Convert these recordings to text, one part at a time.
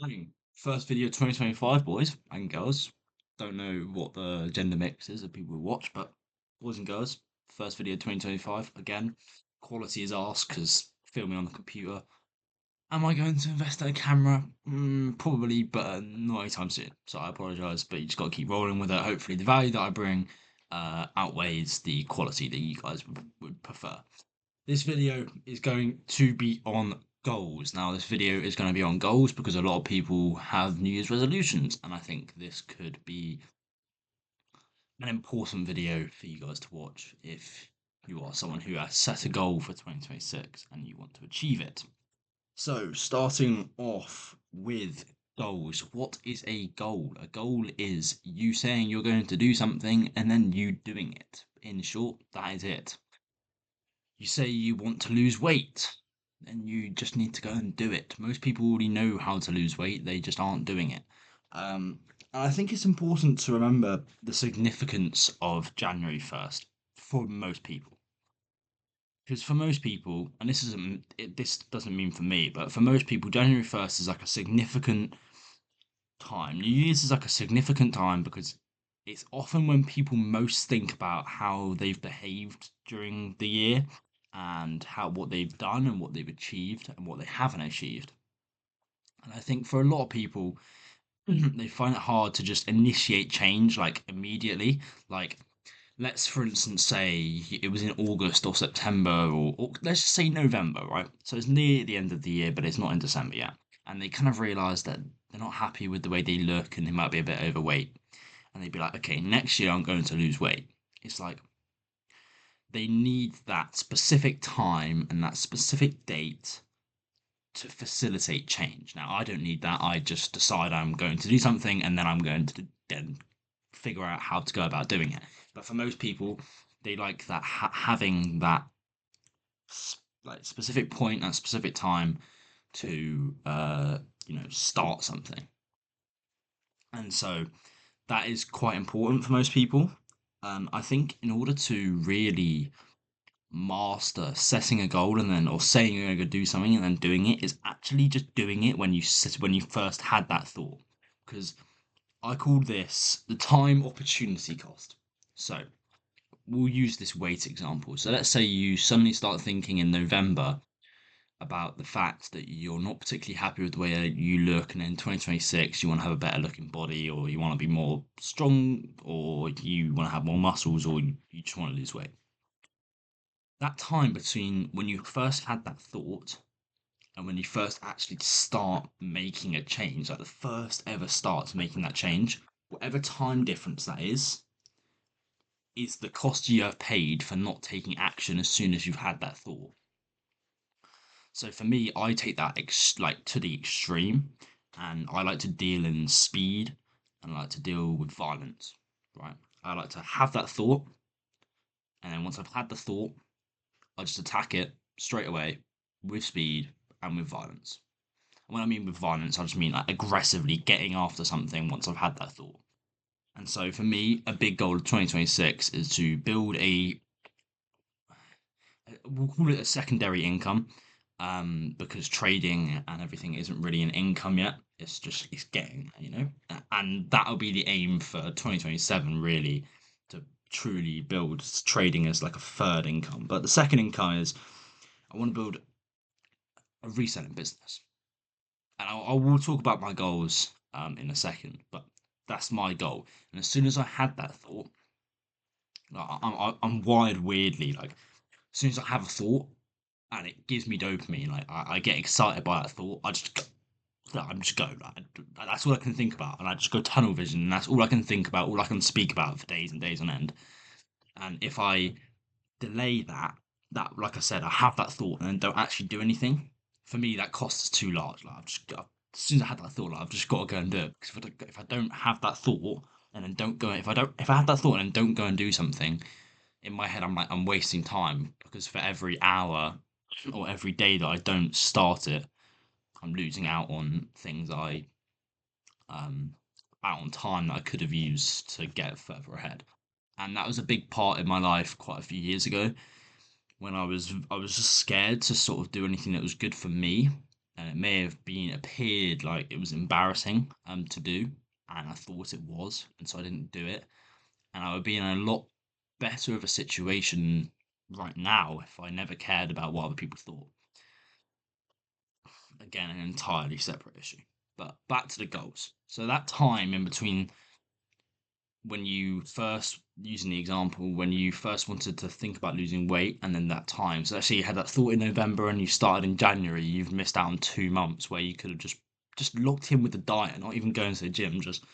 Bang. First video 2025, boys and girls. Don't know what the gender mix is of people who watch, but boys and girls, first video 2025. Again, quality is asked because filming on the computer. Am I going to invest in a camera? Probably, but not anytime soon. So I apologise, but you just got to keep rolling with it. Hopefully, the value that I bring outweighs the quality that you guys would prefer. This video is going to be on goals. Now, this video is going to be on goals because a lot of people have New Year's resolutions, and I think this could be an important video for you guys to watch if you are someone who has set a goal for 2026 and you want to achieve it. So, starting off with goals, what is a goal? A goal is you saying you're going to do something and then you doing it. In short, that is it. You say you want to lose weight, then you just need to go and do it. Most people already know how to lose weight, they just aren't doing it. And I think it's important to remember the significance of January 1st for most people. Because for most people, and this doesn't mean for me, but for most people, January 1st is like a significant time. New Year's is like a significant time because it's often when people most think about how they've behaved during the year and how what they've done and what they've achieved and what they haven't achieved. And I think for a lot of people, they find it hard to just initiate change like immediately. Like, let's for instance say it was in August or September or let's just say November, right? So it's near the end of the year, but it's not in December yet. And they kind of realize that they're not happy with the way they look and they might be a bit overweight. And they'd be like, okay, next year I'm going to lose weight. It's like they need that specific time and that specific date to facilitate change. Now, I don't need that. I just decide I'm going to do something and then I'm going to then figure out how to go about doing it. But for most people, they like that having that like specific point and specific time to start something. And so that is quite important for most people. I think in order to really master setting a goal and then or saying you're going to go do something and then doing it is actually just doing it when you first had that thought, because I call this the time opportunity cost. So we'll use this weight example. So let's say you suddenly start thinking in November about the fact that you're not particularly happy with the way you look, and in 2026 you want to have a better looking body, or you want to be more strong, or you want to have more muscles, or you just want to lose weight. That time between when you first had that thought and when you first actually start making a change, like the first ever start to making that change, whatever time difference that is the cost you have paid for not taking action as soon as you've had that thought. So for me, I take that like to the extreme, and I like to deal in speed, and I like to deal with violence. Right? I like to have that thought, and then once I've had the thought, I just attack it straight away with speed and with violence. And when I mean with violence, I just mean like aggressively getting after something once I've had that thought. And so for me, a big goal of 2026 is to build we'll call it a secondary income, because trading and everything isn't really an income yet. It's getting, and that'll be the aim for 2027, really, to truly build trading as like a third income. But the second income is I want to build a reselling business. And I will talk about my goals in a second, but that's my goal. And as soon as I had that thought, like, I'm wired weirdly. Like as soon as I have a thought and it gives me dopamine, like I get excited by that thought. I'm just go. Like, that's all I can think about, and I just go tunnel vision. And that's all I can think about, all I can speak about for days and days on end. And if I delay that like I said, I have that thought and then don't actually do anything. For me, that cost is too large. Like as soon as I had that thought, like, I've just got to go and do it. Because if I don't have that thought and then don't go, if I have that thought and then don't go and do something, in my head, I'm like, I'm wasting time because for every hour or every day that I don't start it, I'm losing um, out on time that I could have used to get further ahead. And that was a big part in my life quite a few years ago when I was just scared to sort of do anything that was good for me. and it may have been appeared like it was embarrassing to do, and I thought it was, and so I didn't do it. And I would be in a lot better of a situation right now if I never cared about what other people thought. Again, an entirely separate issue. But back to the goals. So that time in between when you first, using the example, when you first wanted to think about losing weight, and then that time. So actually, you had that thought in November, and you started in January. You've missed out on 2 months where you could have just locked in with the diet, not even going to the gym, just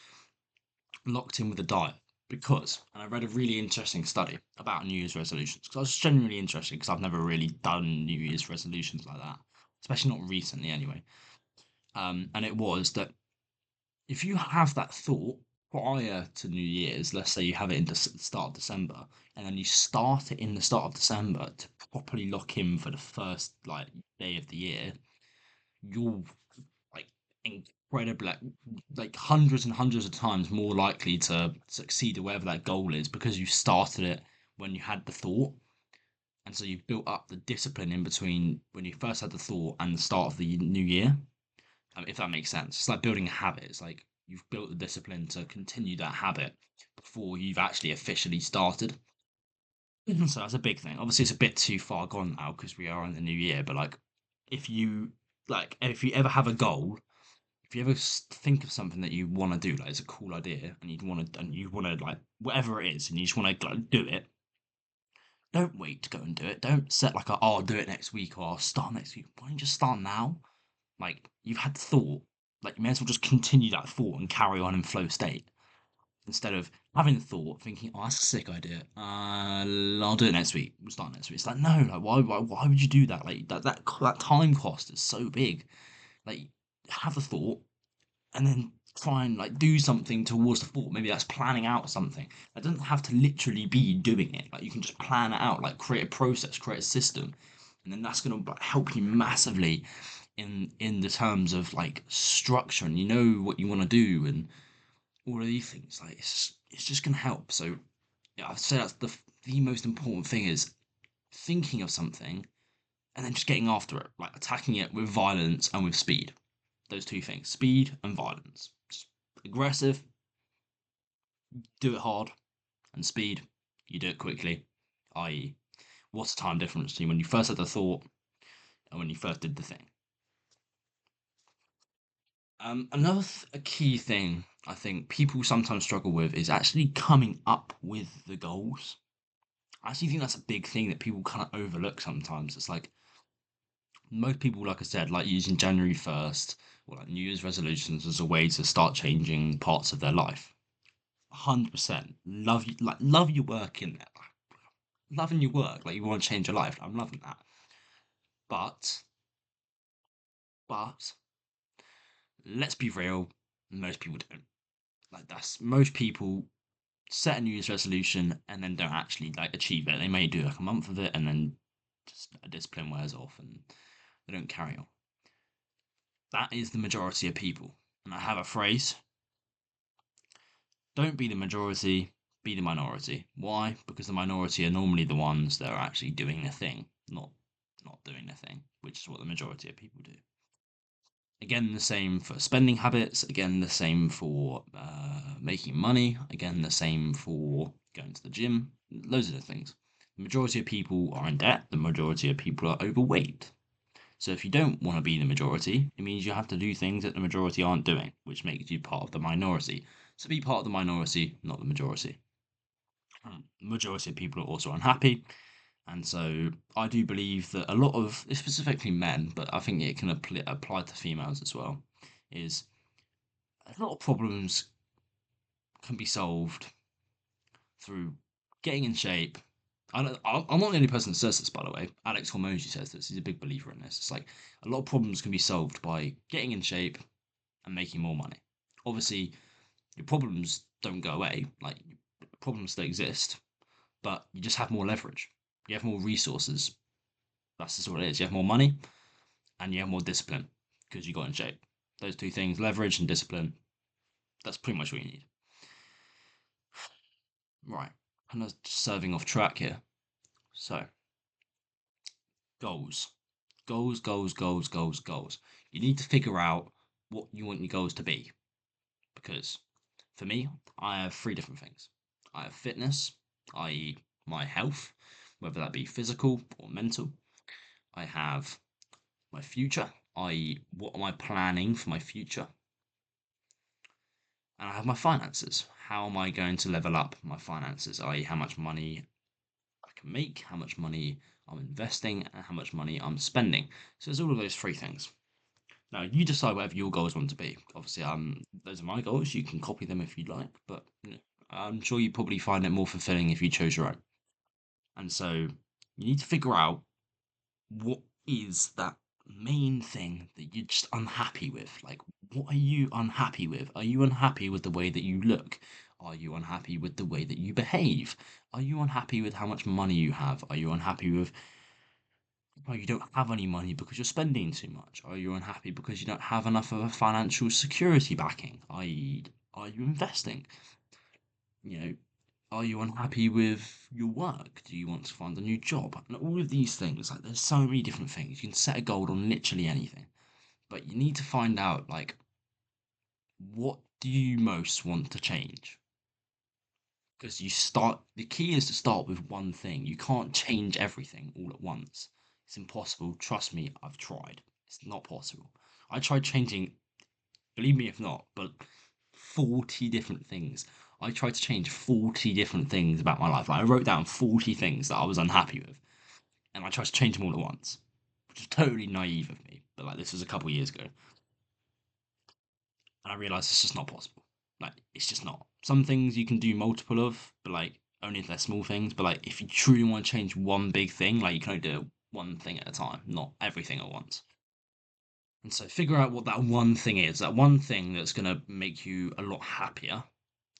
locked in with the diet. Because, and I read a really interesting study about New Year's resolutions, because I was genuinely interested, because I've never really done New Year's resolutions like that, especially not recently anyway. And it was that if you have that thought prior to New Year's, let's say you have it in the start of December, and then you start it in the start of December to properly lock in for the first like day of the year, you're like incredibly like hundreds and hundreds of times more likely to succeed at whatever that goal is because you started it when you had the thought. And so you've built up the discipline in between when you first had the thought and the start of the new year, if that makes sense. It's like building a habit. It's like you've built the discipline to continue that habit before you've actually officially started. So that's a big thing. Obviously, it's a bit too far gone now because we are in the new year. But if you if you ever have a goal, if you ever think of something that you want to do, like it's a cool idea, and you want to like whatever it is, and you just want to like, do it. Don't wait to go and do it. Don't set like oh, I'll do it next week or I'll start next week. Why don't you just start now? Like you've had the thought, like you may as well just continue that thought and carry on in flow state instead of having the thought, thinking, "Oh, that's a sick idea. I'll do it next week. We'll start next week." It's like no, like why would you do that? Like that time cost is so big. Like have the thought and then try and like do something towards the thought. Maybe that's planning out something. It doesn't have to literally be doing it. Like you can just plan it out, like create a process, create a system, and then that's gonna help you massively in the terms of like structure, and you know what you want to do and all of these things. Like it's just gonna help. So yeah, I'd say that's the most important thing is thinking of something and then just getting after it, like attacking it with violence and with speed. Those two things, speed and violence. Just aggressive, do it hard, and speed, you do it quickly. I.e., what's the time difference between when you first had the thought and when you first did the thing? Another a key thing I think people sometimes struggle with is actually coming up with the goals. I actually think that's a big thing that people kind of overlook sometimes. It's like most people, like I said, like using January 1st or like New Year's resolutions as a way to start changing parts of their life. 100% love you, like love your work in there, loving your work, like you want to change your life. I'm loving that, but but let's be real, most people don't. Like that's most people set a New Year's resolution and then don't actually like achieve it. They may do like a month of it and then just a discipline wears off and they don't carry on. That is the majority of people. And I have a phrase: don't be the majority, be the minority. Why? Because the minority are normally the ones that are actually doing the thing, not doing the thing, which is what the majority of people do. Again, the same for spending habits. Again, the same for making money. Again, the same for going to the gym. Loads of things. The majority of people are in debt. The majority of people are overweight. So if you don't want to be the majority, it means you have to do things that the majority aren't doing, which makes you part of the minority. So be part of the minority, not the majority. The majority of people are also unhappy. And so I do believe that a lot of, specifically men, but I think it can apply to females as well, is a lot of problems can be solved through getting in shape. I'm not the only person that says this, by the way. Alex Hormozy says this. He's a big believer in this. It's like a lot of problems can be solved by getting in shape and making more money. Obviously, your problems don't go away. Like problems still exist, but you just have more leverage. You have more resources. That's just what it is. You have more money and you have more discipline because you got in shape. Those two things, leverage and discipline, that's pretty much what you need. Right. I'm not serving off track here. So, goals. goals, goals, goals, goals, goals. You need to figure out what you want your goals to be. Because for me, I have three different things. I have fitness, i.e., my health, whether that be physical or mental. I have my future, i.e., what am I planning for my future? And I have my finances. How am I going to level up my finances, i.e., how much money I can make, how much money I'm investing, and how much money I'm spending. So there's all of those three things. Now you decide whatever your goals want to be. Obviously, those are my goals. You can copy them if you'd like, but I'm sure you probably find it more fulfilling if you chose your own. And so you need to figure out what is that main thing that you're just unhappy with. Like, what are you unhappy with? Are you unhappy with the way that you look? Are you unhappy with the way that you behave? Are you unhappy with how much money you have? Are you unhappy with you don't have any money because you're spending too much? Are you unhappy because you don't have enough of a financial security backing? I.e., are you investing? You know, are you unhappy with your work? Do you want to find a new job? And all of these things, like there's so many different things. You can set a goal on literally anything. But you need to find out like what do you most want to change? Because the key is to start with one thing. You can't change everything all at once. It's impossible. Trust me, I've tried. It's not possible. I tried changing, believe me if not, but 40 different things. I tried to change 40 different things about my life. Like, I wrote down 40 things that I was unhappy with, and I tried to change them all at once, which is totally naive of me. But like, this was a couple of years ago, and I realized it's just not possible. Like, it's just not. Some things you can do multiple of, but like only if they're small things. But like, if you truly want to change one big thing, like you can only do one thing at a time, not everything at once. And so figure out what that one thing is, that one thing that's going to make you a lot happier.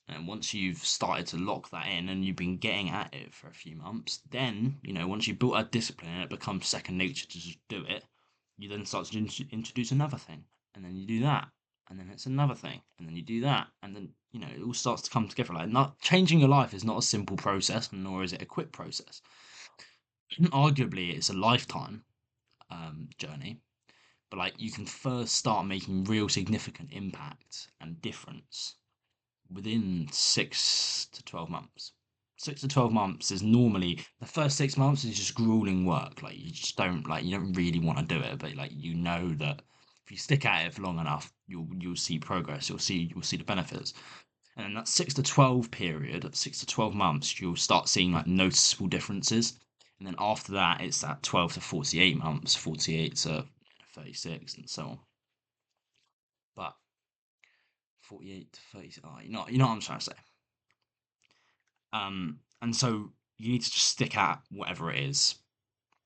And once you've started to lock that in and you've been getting at it for a few months, then, once you've built a discipline and it becomes second nature to just do it, you then start to introduce another thing. And then you do that. And then it's another thing. And then you do that. And then, it all starts to come together. Like, not changing your life is not a simple process, nor is it a quick process. Arguably, it's a lifetime journey. But like, you can first start making real significant impact and difference within 6 to 12 months. 6 to 12 months is normally the first 6 months is just grueling work. Like, you just don't you don't really want to do it, but like, that if you stick at it for long enough, you'll see progress. You'll see the benefits. And in that 6 to 12 months, you'll start seeing like noticeable differences. And then after that, it's that 12 to 48 months, 48 to 36, and so on. But 48 to 30, you know what I'm trying to say. And so you need to just stick at whatever it is,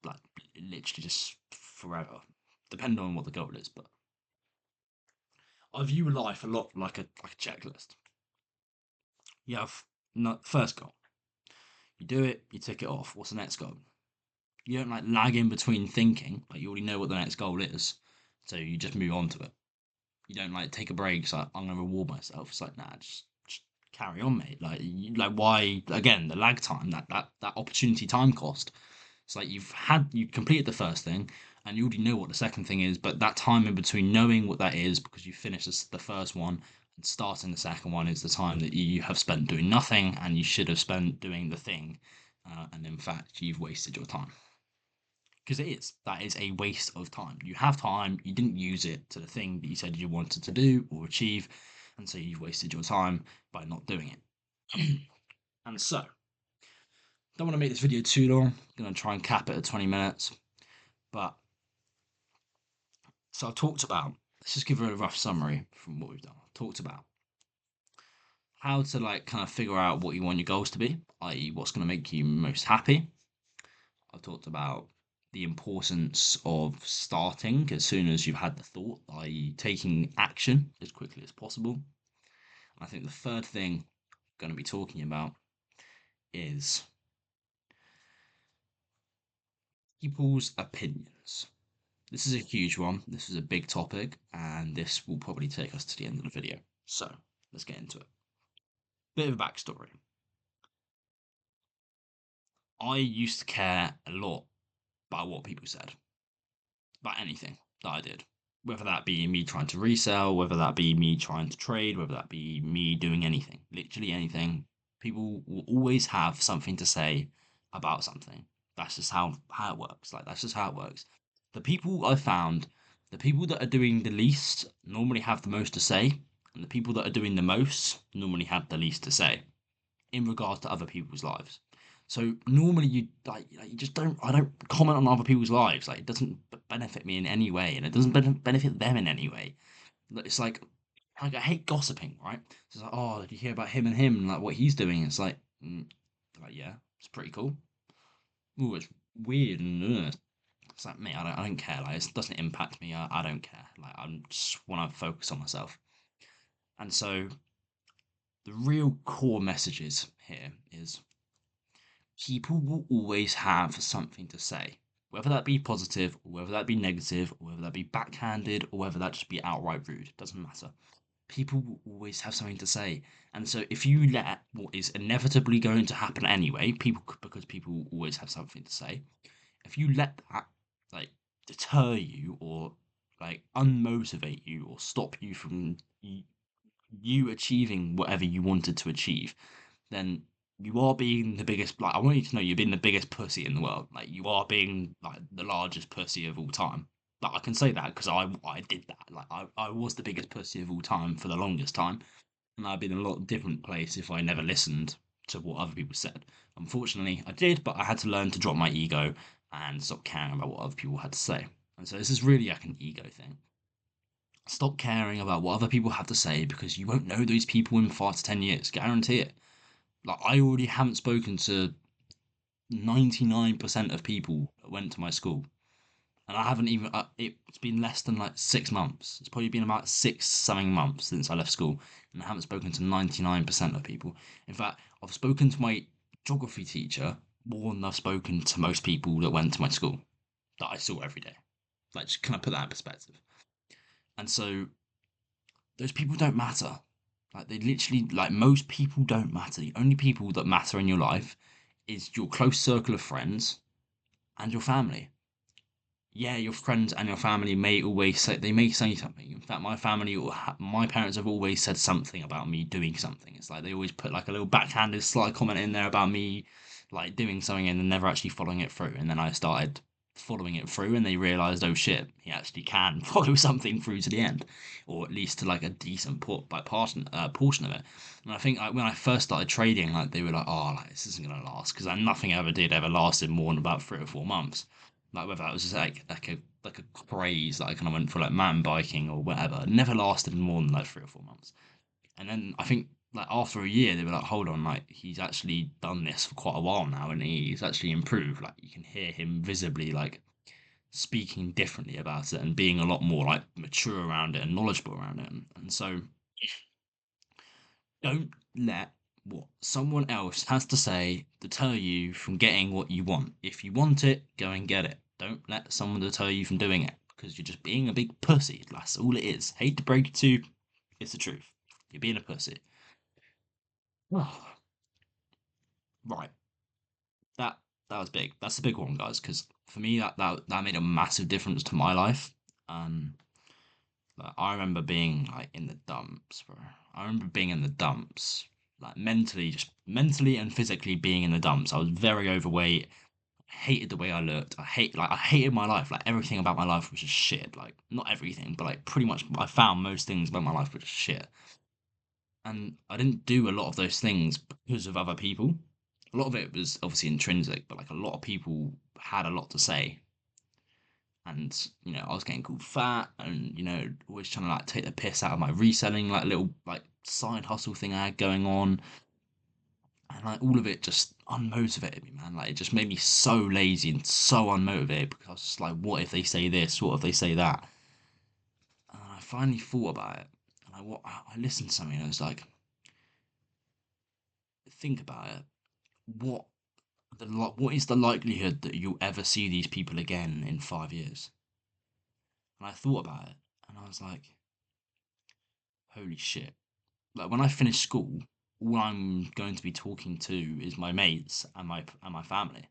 like literally just forever, depending on what the goal is. But I view life a lot like a checklist. You have first goal, you do it, you tick it off. What's the next goal? You don't like lag in between thinking, like you already know what the next goal is, so you just move on to it. You don't like take a break. It's like I'm gonna reward myself. It's like nah, just carry on, mate. Like why again the lag time that opportunity time cost. It's like you completed the first thing and you already know what the second thing is, but that time in between knowing what that is because you finished the first one and starting the second one is the time that you have spent doing nothing and you should have spent doing the thing. And in fact, you've wasted your time. Because that is a waste of time. You have time, you didn't use it to the thing that you said you wanted to do or achieve, and so you've wasted your time by not doing it. And so, don't want to make this video too long. I'm going to try and cap it at 20 minutes. But, so I've talked about, let's just give a rough summary from what we've done. I've talked about how to like kind of figure out what you want your goals to be, i.e., what's going to make you most happy. I've talked about the importance of starting as soon as you've had the thought, i.e., taking action as quickly as possible. I think the third thing I'm going to be talking about is people's opinions. This is a huge one. This is a big topic, and this will probably take us to the end of the video. So let's get into it. Bit of a backstory. I used to care a lot about what people said. Like anything that I did, whether that be me trying to resell, whether that be me trying to trade, whether that be me doing anything, literally anything. People will always have something to say about something. That's just how it works. Like that's just how it works. The people I found, the people that are doing the least normally have the most to say, and the people that are doing the most normally have the least to say in regards to other people's lives. So normally you just don't I don't comment on other people's lives. Like it doesn't benefit me in any way, and it doesn't benefit them in any way. It's like I hate gossiping, right? So it's like, oh, did you hear about him and him and like what he's doing? It's like yeah, it's pretty cool. Oh, it's weird and it's like me. I don't care. Like it doesn't impact me. I don't care. Like I just want to focus on myself. And so the real core messages here is people will always have something to say, whether that be positive, or whether that be negative, or whether that be backhanded, or whether that just be outright rude. Doesn't matter. People will always have something to say, and so if you let what is inevitably going to happen anyway, because people will always have something to say, if you let that like deter you or like unmotivate you or stop you from you achieving whatever you wanted to achieve, then you are being the biggest. Like, I want you to know you're being the biggest pussy in the world. Like, you are being like the largest pussy of all time. Like, I can say that because I did that. Like, I was the biggest pussy of all time for the longest time, and I'd be in a lot different place if I never listened to what other people said. Unfortunately, I did, but I had to learn to drop my ego and stop caring about what other people had to say. And so this is really like an ego thing. Stop caring about what other people have to say because you won't know those people in 5 to 10 years. Guarantee it. Like I already haven't spoken to 99% of people that went to my school, and I haven't even. It's been less than like 6 months. It's probably been about 6 something months since I left school, and I haven't spoken to 99% of people. In fact, I've spoken to my geography teacher more than I've spoken to most people that went to my school that I saw every day. Like, just can I put that in perspective? And so those people don't matter. Like they literally, like most people don't matter. The only people that matter in your life is your close circle of friends and your family. Yeah, your friends and your family may always say they may say something. In fact, my family or my parents have always said something about me doing something. It's like they always put like a little backhanded sly comment in there about me like doing something and then never actually following it through. And then I started following it through and they realized, oh shit, he actually can follow something through to the end, or at least to like a decent portion of it. And I think when I first started trading, like they were like, oh, like this isn't gonna last because nothing I ever did ever lasted more than about 3 or 4 months. Like whether that was just like a craze that I kind of went for like mountain biking or whatever, it never lasted more than like 3 or 4 months. And then I think like after a year they were like, hold on, like he's actually done this for quite a while now and he's actually improved. Like you can hear him visibly like speaking differently about it and being a lot more like mature around it and knowledgeable around it. And so don't let what someone else has to say deter you from getting what you want. If you want it, go and get it. Don't let someone deter you from doing it because you're just being a big pussy. That's all it is. Hate to break it to you, it's the truth. You're being a pussy. Right. That that was big. That's the big one, guys, because for me that made a massive difference to my life. Um like, I remember being like in the dumps, bro. I remember being in the dumps, like mentally and physically being in the dumps. I was very overweight. Hated the way I looked. I hated my life. Like everything about my life was just shit. Like not everything, but like pretty much I found most things about my life were just shit. And I didn't do a lot of those things because of other people. A lot of it was obviously intrinsic, but like a lot of people had a lot to say and I was getting called fat and always trying to like take the piss out of my reselling like little like side hustle thing I had going on, and like all of it just unmotivated me, man. Like it just made me so lazy and so unmotivated because I was just like, what if they say this, what if they say that? And I finally thought about it, and I listened to something and I was like, think about it. what what is the likelihood that you'll ever see these people again in 5 years? And I thought about it and I was like, holy shit. Like when I finish school, all I'm going to be talking to is my mates and my family.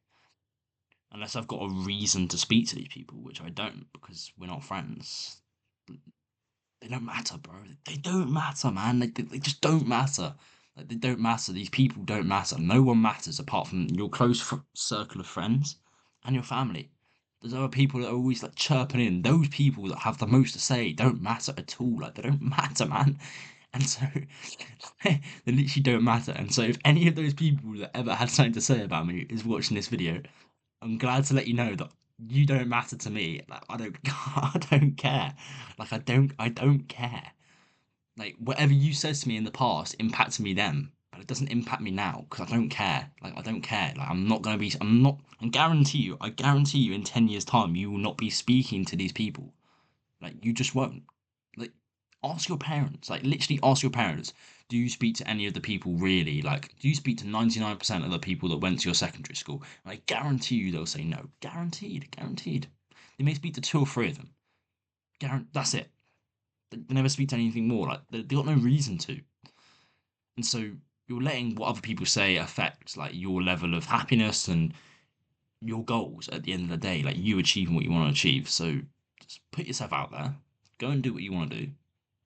unless I've got a reason to speak to these people, which I don't because we're not friends. They don't matter, bro. They don't matter, man. They just don't matter. Like, they don't matter. These people don't matter. No one matters apart from your close circle of friends and your family. There's other people that are always like chirping in. Those people that have the most to say don't matter at all. Like, they don't matter, man. And so they literally don't matter. And so if any of those people that ever had something to say about me is watching this video, I'm glad to let you know that you don't matter to me. Like, I don't I don't care. Like, I don't care. Like, whatever you said to me in the past impacted me then, but it doesn't impact me now because I don't care. Like, I don't care. Like, I'm not I guarantee you in 10 years time you will not be speaking to these people. Like, you just won't. Like, ask your parents. Like, literally ask your parents. Do you speak to any of the people really? Like, do you speak to 99% of the people that went to your secondary school? And I guarantee you they'll say no. Guaranteed. Guaranteed. They may speak to 2 or 3 of them. That's it. They never speak to anything more. Like, they got no reason to. And so you're letting what other people say affect like your level of happiness and your goals at the end of the day, like you achieving what you want to achieve. So just put yourself out there, go and do what you want to do.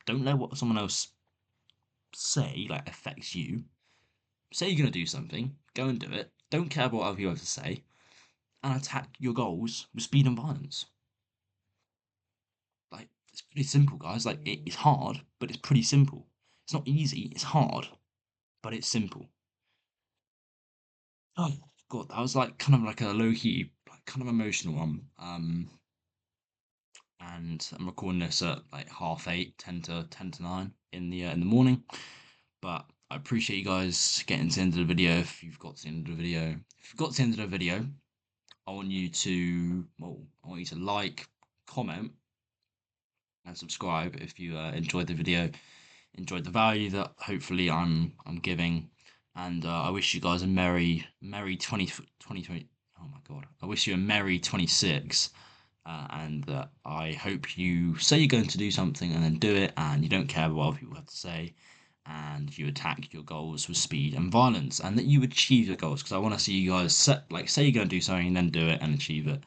Don't let what someone else say like affects you. Say you're gonna do something, go and do it. Don't care about what other people have to say, and attack your goals with speed and violence. Like, it's pretty simple, guys. Like, it's hard, but it's pretty simple. It's not easy. It's hard, but it's simple. Oh god, that was like kind of like a low key, like kind of emotional one. And I'm recording this at like 8:30, 10 to 9 in the morning. But I appreciate you guys getting to the end of the video. If you've got to the end of the video, if you've got to the end of the video, I want you to like, comment, and subscribe if you enjoyed the video, enjoyed the value that hopefully I'm giving, and I wish you guys a merry 2020. Oh my god! I wish you a merry 26, and I hope you say you're going to do something and then do it, and you don't care what other people have to say, and you attack your goals with speed and violence, and that you achieve your goals. Because I want to see you guys say you're going to do something and then do it and achieve it.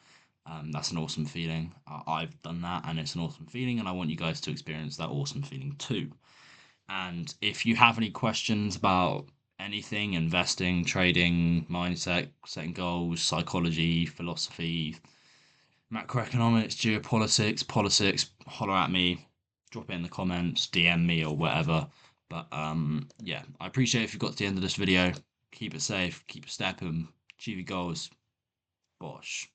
That's an awesome feeling. I've done that, and it's an awesome feeling, and I want you guys to experience that awesome feeling too. And if you have any questions about anything, investing, trading, mindset, setting goals, psychology, philosophy, macroeconomics, geopolitics, politics, holler at me, drop it in the comments, DM me or whatever. But yeah, I appreciate if you got to the end of this video. Keep it safe, keep stepping, achieve your goals. Bosh.